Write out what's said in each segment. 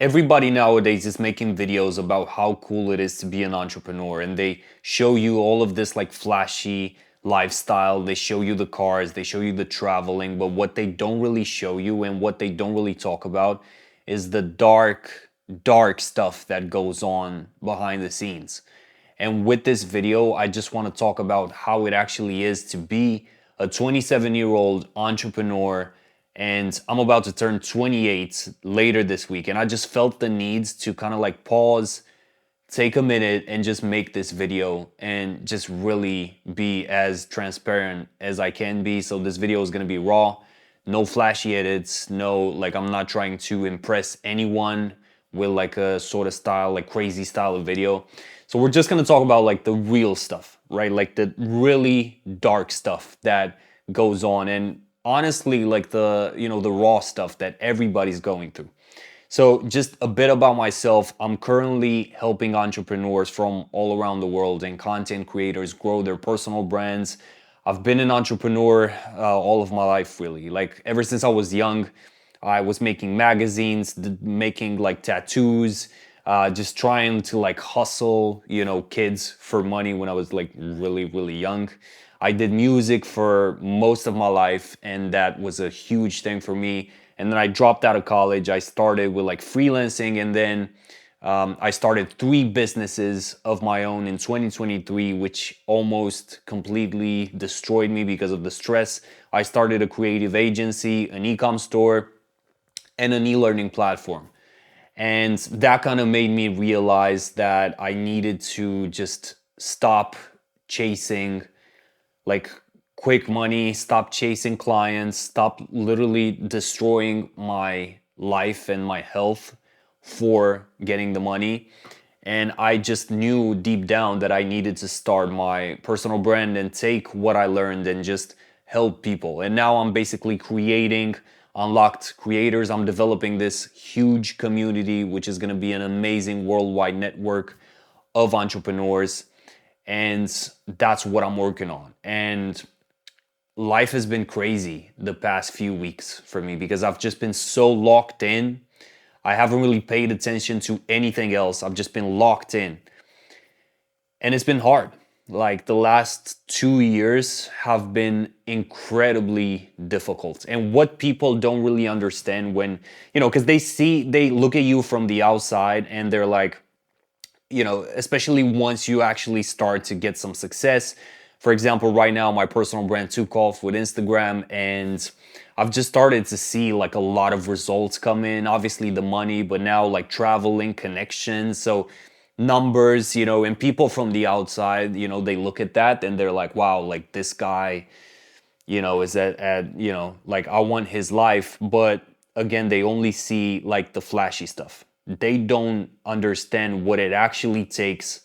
Everybody nowadays is making videos about how cool it is to be an entrepreneur, and they show you all of this like flashy lifestyle. They show you the cars, they show you the traveling, but what they don't really show you and what they don't really talk about is the dark stuff that goes on behind the scenes. And with this video, I just want to talk about how it actually is to be a 27-year-old entrepreneur. And I'm about to turn 28 later this week. And I just felt the need to kind of like pause, take a minute, and just make this video and just really be as transparent as I can be. So this video is going to be raw, no flashy edits, no, like I'm not trying to impress anyone with like a sort of style, like crazy style of video. So we're just gonna talk about like the real stuff, right? Like the really dark stuff that goes on, and honestly, like the raw stuff that everybody's going through. So just a bit about myself. I'm currently helping entrepreneurs from all around the world and content creators grow their personal brands. I've been an entrepreneur all of my life, really. Like ever since I was young, I was making magazines, making like tattoos, just trying to like hustle, kids for money when I was like really, really young. I did music for most of my life, and that was a huge thing for me. And then I dropped out of college. I started with like freelancing, and then I started 3 businesses of my own in 2023, which almost completely destroyed me because of the stress. I started a creative agency, an e-com store, and an e-learning platform. And that kind of made me realize that I needed to just stop chasing like quick money, stop chasing clients, stop literally destroying my life and my health for getting the money. And I just knew deep down that I needed to start my personal brand and take what I learned and just help people. And now I'm basically creating Unlocked Creators. I'm developing this huge community, which is going to be an amazing worldwide network of entrepreneurs. And that's what I'm working on. And life has been crazy the past few weeks for me because I've just been so locked in. I haven't really paid attention to anything else. I've just been locked in. And it's been hard. Like the last 2 years have been incredibly difficult. And what people don't really understand when, because they look at you from the outside and they're like, especially once you actually start to get some success. For example, right now, my personal brand took off with Instagram, and I've just started to see like a lot of results come in. Obviously, the money, but now like traveling, connections. So numbers, and people from the outside, they look at that and they're like, wow, like this guy, is like I want his life. But again, they only see like the flashy stuff. They don't understand what it actually takes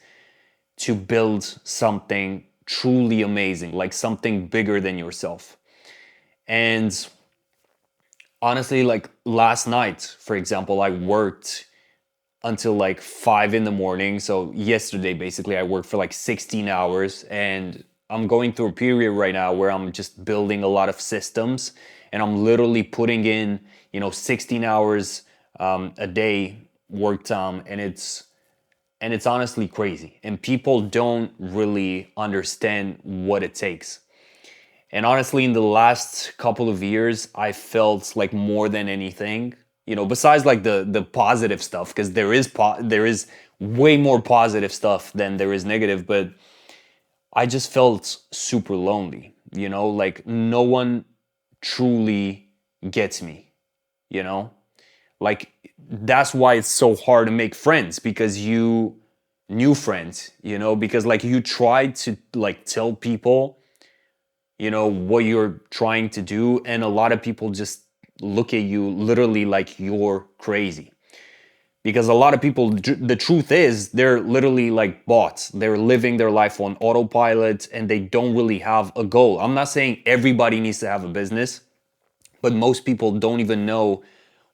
to build something truly amazing, like something bigger than yourself. And honestly, like last night, for example, I worked until like 5 in the morning. So yesterday, basically, I worked for like 16 hours, and I'm going through a period right now where I'm just building a lot of systems, and I'm literally putting in, 16 hours a day work time, and it's honestly crazy. And people don't really understand what it takes. And honestly, in the last couple of years, I felt like more than anything, besides like the positive stuff, because there is way more positive stuff than there is negative, but I just felt super lonely, like no one truly gets me, you know? Like that's why it's so hard to make friends, because you new friends, because like you try to like tell people what you're trying to do, and a lot of people just look at you literally like you're crazy. Because a lot of people, the truth is, they're literally like bots. They're living their life on autopilot, and they don't really have a goal. I'm not saying everybody needs to have a business, but most people don't even know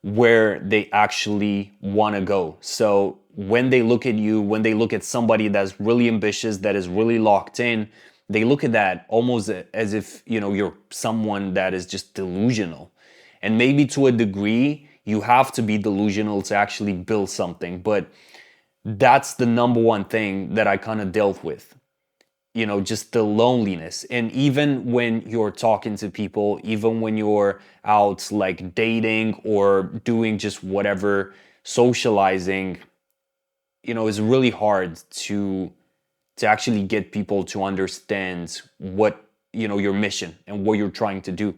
where they actually want to go. So when they look at you, when they look at somebody that's really ambitious, that is really locked in, they look at that almost as if, you're someone that is just delusional. And maybe to a degree, You have to be delusional to actually build something. But that's the number one thing that I kind of dealt with, just the loneliness. And even when you're talking to people, even when you're out like dating or doing just whatever, socializing, it's really hard to actually get people to understand what, your mission and what you're trying to do.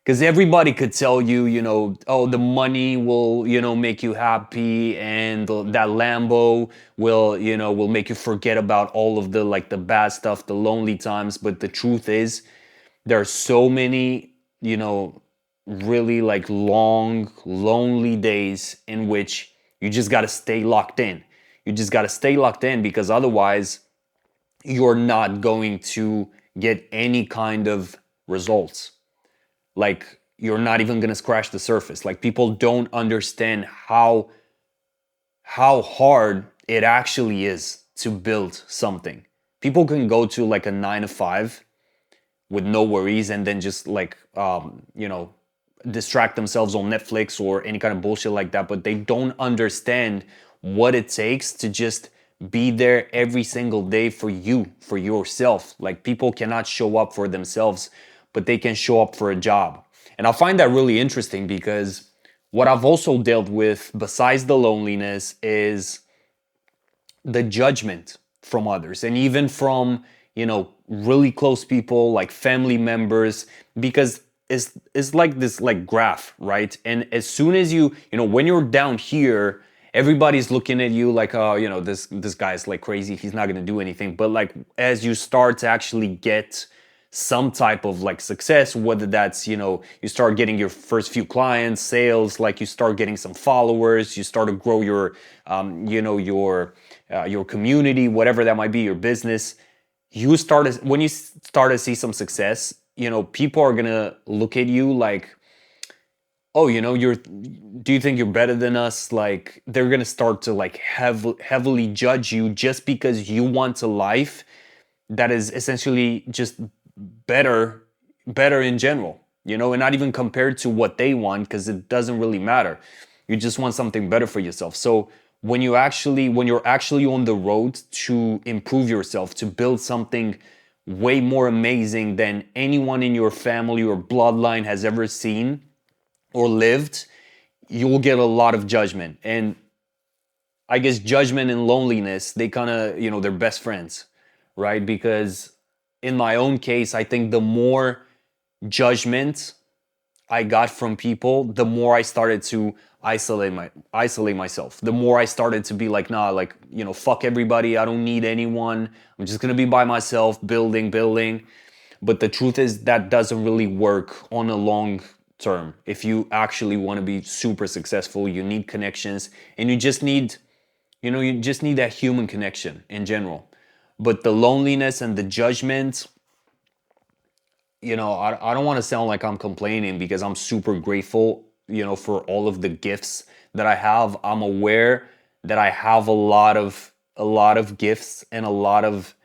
Because everybody could tell you, oh, the money will, make you happy, and that Lambo will make you forget about all of the like the bad stuff, the lonely times. But the truth is, there are so many, really like long, lonely days in which you just got to stay locked in. You just got to stay locked in, because otherwise you're not going to get any kind of results. Like, you're not even going to scratch the surface. Like, people don't understand how hard it actually is to build something. People can go to like a 9 to 5 with no worries, and then just like distract themselves on Netflix or any kind of bullshit like that, but they don't understand what it takes to just be there every single day for you, for yourself. Like, people cannot show up for themselves, but they can show up for a job. And I find that really interesting, because what I've also dealt with besides the loneliness is the judgment from others, and even from, really close people like family members, because it's like this like graph, right? And as soon as when you're down here, everybody's looking at you like, oh, this guy's like crazy, he's not going to do anything. But like, as you start to actually get some type of like success, whether that's, you start getting your first few clients, sales, like you start getting some followers, you start to grow your your community, whatever that might be, your business. When you start to see some success, people are gonna look at you like, oh, do you think you're better than us? Like, they're gonna start to like heavily judge you, just because you want a life that is essentially just better in general, and not even compared to what they want, because it doesn't really matter. You just want something better for yourself. So when you're actually on the road to improve yourself, to build something way more amazing than anyone in your family or bloodline has ever seen or lived, you will get a lot of judgment. And I guess judgment and loneliness, they kind of, they're best friends, right? Because in my own case, I think the more judgment I got from people, the more I started to isolate myself. The more I started to be like, nah, like, fuck everybody. I don't need anyone. I'm just gonna be by myself, building. But the truth is, that doesn't really work on a long term. If you actually want to be super successful, you need connections, and you just need that human connection in general. But the loneliness and the judgment, I don't want to sound like I'm complaining, because I'm super grateful, for all of the gifts that I have. I'm aware that I have a lot of gifts and a lot of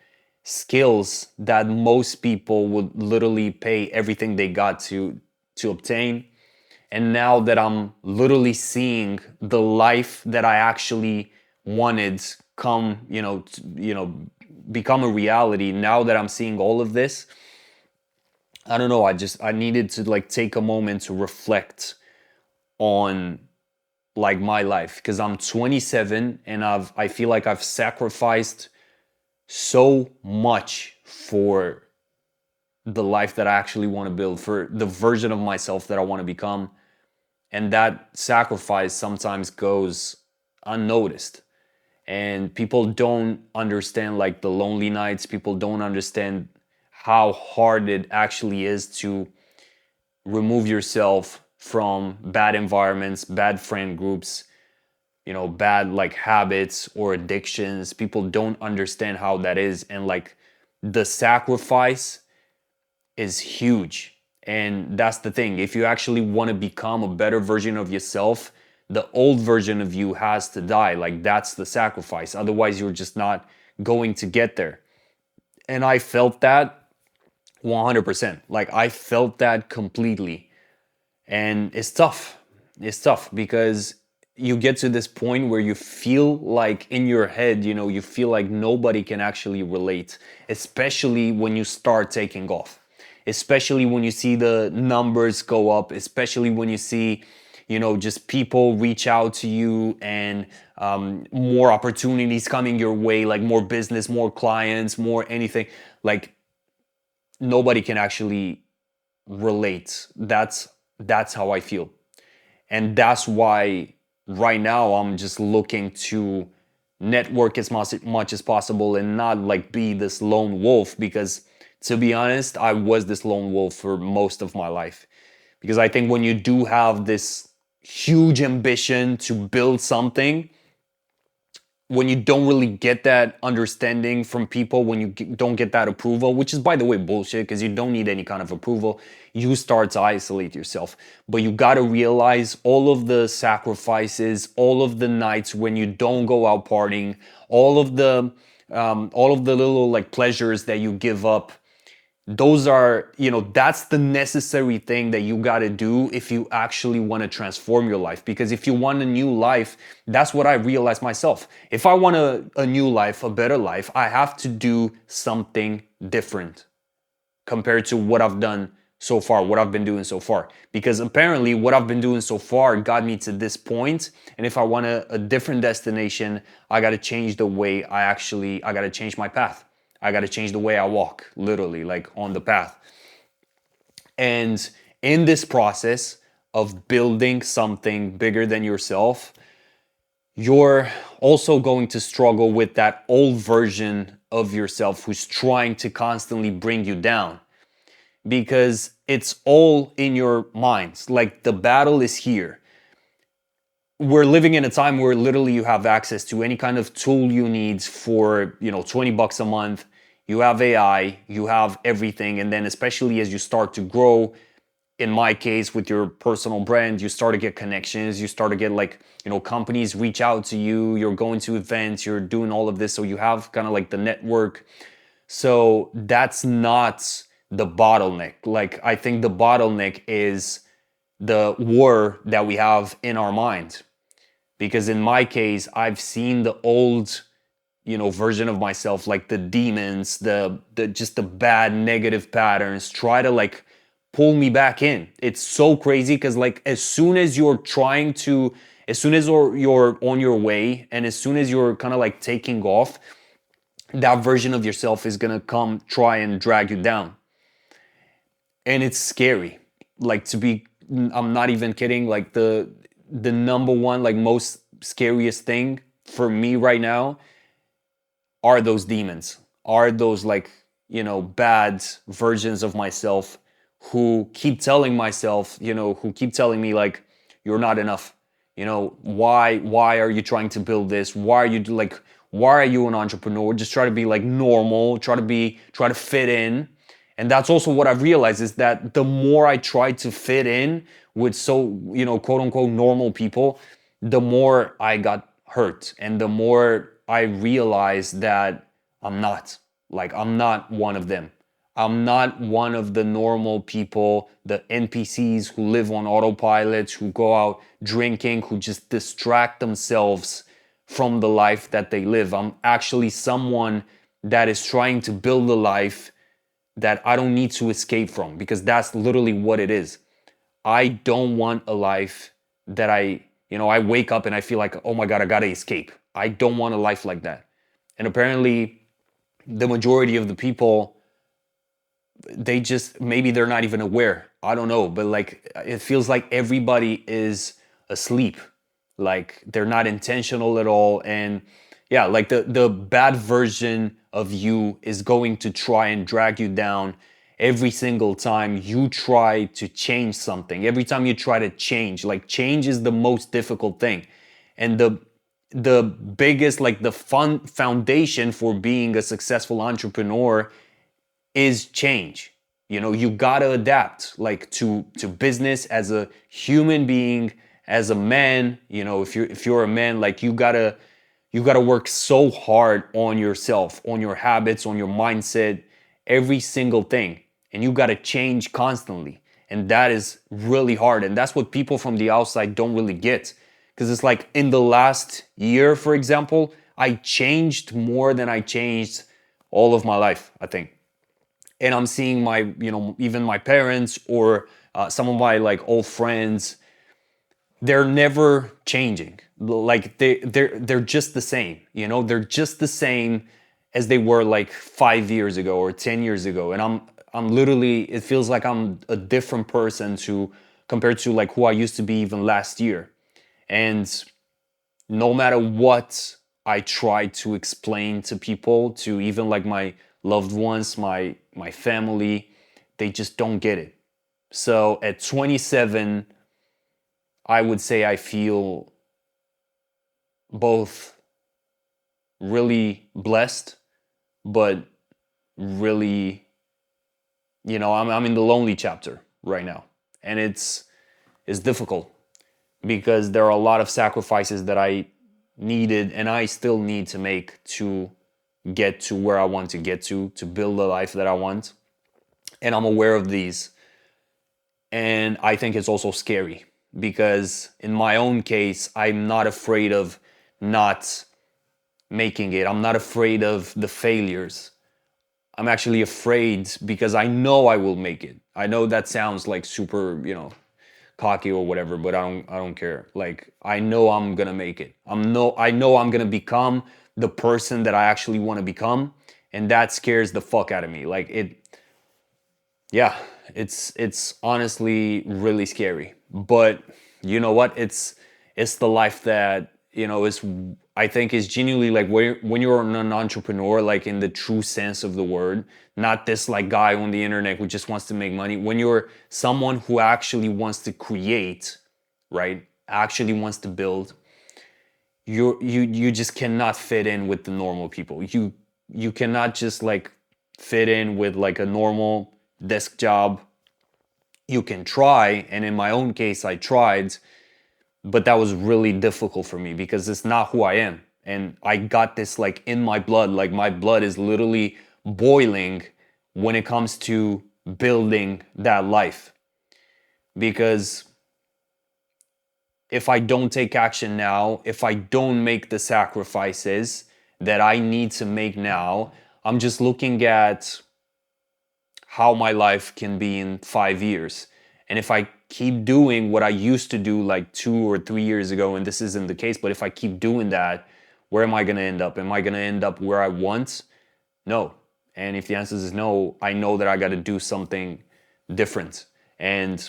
skills that most people would literally pay everything they got to obtain. And now that I'm literally seeing the life that I actually wanted come, become a reality, now that I'm seeing all of this, I don't know, I needed to like take a moment to reflect on like my life, because I'm 27 and I feel like I've sacrificed so much for the life that I actually want to build, for the version of myself that I want to become. And that sacrifice sometimes goes unnoticed. And people don't understand like the lonely nights. People don't understand how hard it actually is to remove yourself from bad environments, bad friend groups, bad like habits or addictions. People don't understand how that is. And like, the sacrifice is huge. And that's the thing. If you actually want to become a better version of yourself, the old version of you has to die. Like, that's the sacrifice. Otherwise, you're just not going to get there. And I felt that 100%. Like, I felt that completely. And it's tough. It's tough because you get to this point where you feel like in your head, you feel like nobody can actually relate, especially when you start taking off, especially when you see the numbers go up, especially when you see, just people reach out to you and more opportunities coming your way, like more business, more clients, more anything. Like nobody can actually relate. That's how I feel. And that's why right now I'm just looking to network as much as possible and not like be this lone wolf, because to be honest, I was this lone wolf for most of my life. Because I think when you do have this huge ambition to build something, when you don't really get that understanding from people, when you don't get that approval, which is, by the way, bullshit, because you don't need any kind of approval, you start to isolate yourself. But you got to realize all of the sacrifices, all of the nights when you don't go out partying, all of the little like pleasures that you give up. Those are, that's the necessary thing that you got to do if you actually want to transform your life. Because if you want a new life, that's what I realized myself. If I want a new life, a better life, I have to do something different compared to what I've done so far, what I've been doing so far. Because apparently what I've been doing so far got me to this point. And if I want a different destination, I got to change the way I got to change my path. I got to change the way I walk, literally, like on the path. And in this process of building something bigger than yourself, you're also going to struggle with that old version of yourself who's trying to constantly bring you down, because it's all in your minds. Like the battle is here. We're living in a time where literally you have access to any kind of tool you need for, $20 a month. You have AI, you have everything. And then especially as you start to grow, in my case, with your personal brand, you start to get connections. You start to get like, companies reach out to you. You're going to events, you're doing all of this. So you have kind of like the network. So that's not the bottleneck. Like I think the bottleneck is the war that we have in our mind. Because in my case, I've seen the old, version of myself, like the demons, the just the bad negative patterns try to like pull me back in. It's so crazy because like as soon as you're on your way, and as soon as you're kind of like taking off, that version of yourself is gonna come try and drag you down. And it's scary. Like I'm not even kidding, like the number one, like most scariest thing for me right now are those demons, are those like, bad versions of myself who keep telling myself, who keep telling me like, you're not enough. Why are you trying to build this? Why are you an entrepreneur? Just try to be like normal, try to fit in. And that's also what I've realized, is that the more I try to fit in with quote unquote normal people, the more I got hurt, and the more I realized that I'm not one of them. I'm not one of the normal people, the NPCs who live on autopilot, who go out drinking, who just distract themselves from the life that they live. I'm actually someone that is trying to build a life that I don't need to escape from, because that's literally what it is. I don't want a life that I wake up and I feel like, oh my God, I gotta escape. I don't want a life like that. And apparently, the majority of the people, maybe they're not even aware. I don't know, but like it feels like everybody is asleep. Like they're not intentional at all. And yeah, like the bad version of you is going to try and drag you down every single time you try to change something. Every time you try to change, like change is the most difficult thing. And the biggest, like the fun foundation for being a successful entrepreneur is change. You gotta adapt, like to business as a human being, as a man. If you're a man, like you gotta work so hard on yourself, on your habits, on your mindset, every single thing. And you gotta change constantly. And that is really hard. And that's what people from the outside don't really get. Because it's like in the last year, for example, I changed more than I changed all of my life, I think. And I'm seeing my, even my parents or some of my like old friends, they're never changing. Like they're just the same, they're just the same as they were like 5 years ago or 10 years ago. And I'm literally, it feels like I'm a different person to compared to like who I used to be even last year. And no matter what I try to explain to people, to even like my loved ones, my family, they just don't get it. So at 27, I would say I feel both really blessed, but really, I'm in the lonely chapter right now. And it's difficult because there are a lot of sacrifices that I needed and I still need to make to get to where I want to get to build the life that I want. And I'm aware of these. And I think it's also scary because in my own case, I'm not afraid of not making it. I'm not afraid of the failures. I'm actually afraid because I know I will make it. I know that sounds like super, cocky or whatever, but I don't care. Like I know I'm gonna make it. I know I'm gonna become the person that I actually want to become, and that scares the fuck out of me. Like yeah, it's honestly really scary. But you know what? It's the life that is, I think, is genuinely like when you're an entrepreneur, like in the true sense of the word, not this like guy on the internet who just wants to make money. When you're someone who actually wants to create, right? Actually wants to build, you just cannot fit in with the normal people. You cannot just like fit in with like a normal desk job. You can try, and in my own case I tried, but that was really difficult for me because it's not who I am. And I got this like in my blood, like my blood is literally boiling when it comes to building that life. Because if I don't take action now, if I don't make the sacrifices that I need to make now, I'm just looking at how my life can be in 5 years. And if I keep doing what I used to do like 2 or 3 years ago, and this isn't the case, but if I keep doing that, where am I going to end up? Am I going to end up where I want? No. And if the answer is no, I know that I got to do something different. And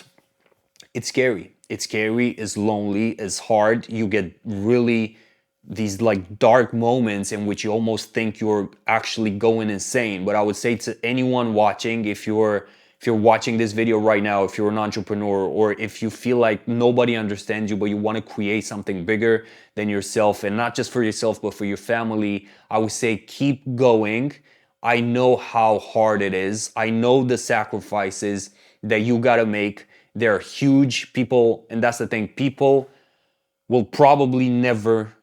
it's scary. It's scary, it's lonely, it's hard. You get really these like dark moments in which you almost think you're actually going insane. But I would say to anyone watching, if you're watching this video right now, if you're an entrepreneur, or if you feel like nobody understands you, but you want to create something bigger than yourself, and not just for yourself, but for your family, I would say keep going. I know how hard it is. I know the sacrifices that you got to make. They're huge. People, and that's the thing, people will probably never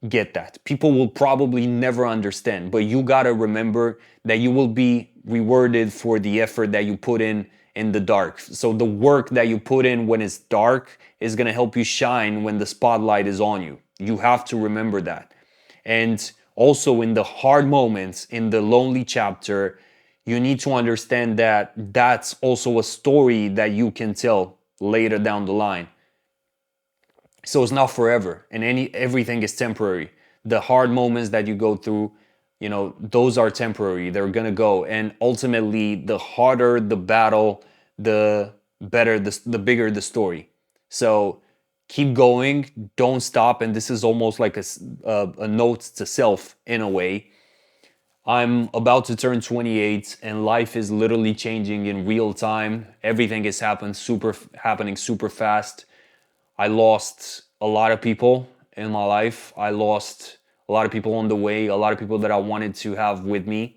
get that. People will probably never understand, but you got to remember that you will be rewarded for the effort that you put in the dark. So the work that you put in when it's dark is going to help you shine when the spotlight is on you. You have to remember that. And also in the hard moments, in the lonely chapter, you need to understand that that's also a story that you can tell later down the line. So it's not forever, and everything is temporary. The hard moments that you go through, those are temporary. They're gonna go, and ultimately, the harder the battle, the better, the bigger the story. So keep going, don't stop. And this is almost like a note to self in a way. I'm about to turn 28 and life is literally changing in real time. Everything is happening super fast. I lost a lot of people in my life. I lost a lot of people on the way, a lot of people that I wanted to have with me.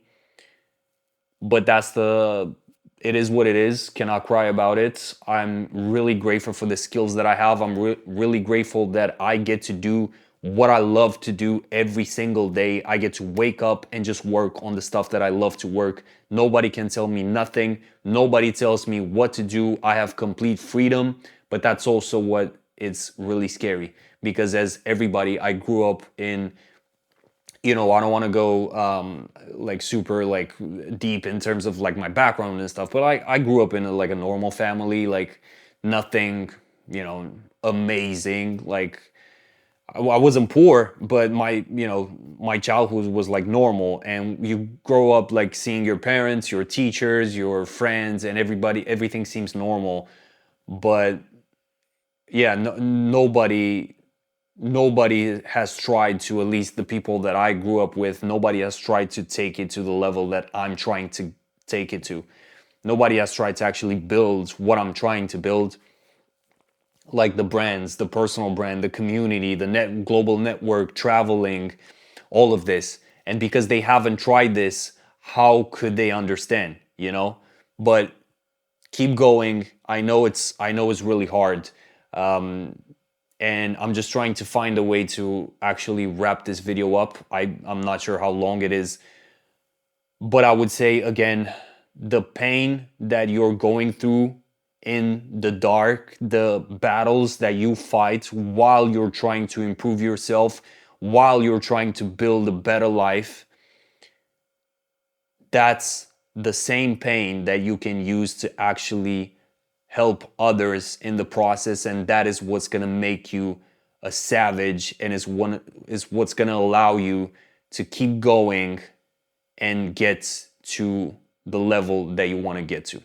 But it is what it is. Cannot cry about it. I'm really grateful for the skills that I have. I'm really grateful that I get to do what I love to do every single day. I get to wake up and just work on the stuff that I love to work. Nobody can tell me nothing. Nobody tells me what to do. I have complete freedom, but that's also what is really scary, because as everybody, I grew up in, I don't want to go like super like deep in terms of like my background and stuff, but I grew up in like a normal family, like nothing, amazing. Like I wasn't poor, but my childhood was like normal. And you grow up like seeing your parents, your teachers, your friends, and everything seems normal. But yeah, no, nobody has tried to, at least the people that I grew up with, nobody has tried to take it to the level that I'm trying to take it to. Nobody has tried to actually build what I'm trying to build, like the brands, the personal brand, the community, the global network, traveling, all of this. And because they haven't tried this, how could they understand, But keep going. I know it's really hard. And I'm just trying to find a way to actually wrap this video up. I'm not sure how long it is, but I would say again, the pain that you're going through in the dark, the battles that you fight while you're trying to improve yourself, while you're trying to build a better life, that's the same pain that you can use to actually help others in the process. And that is what's going to make you a savage, and is what's going to allow you to keep going and get to the level that you want to get to.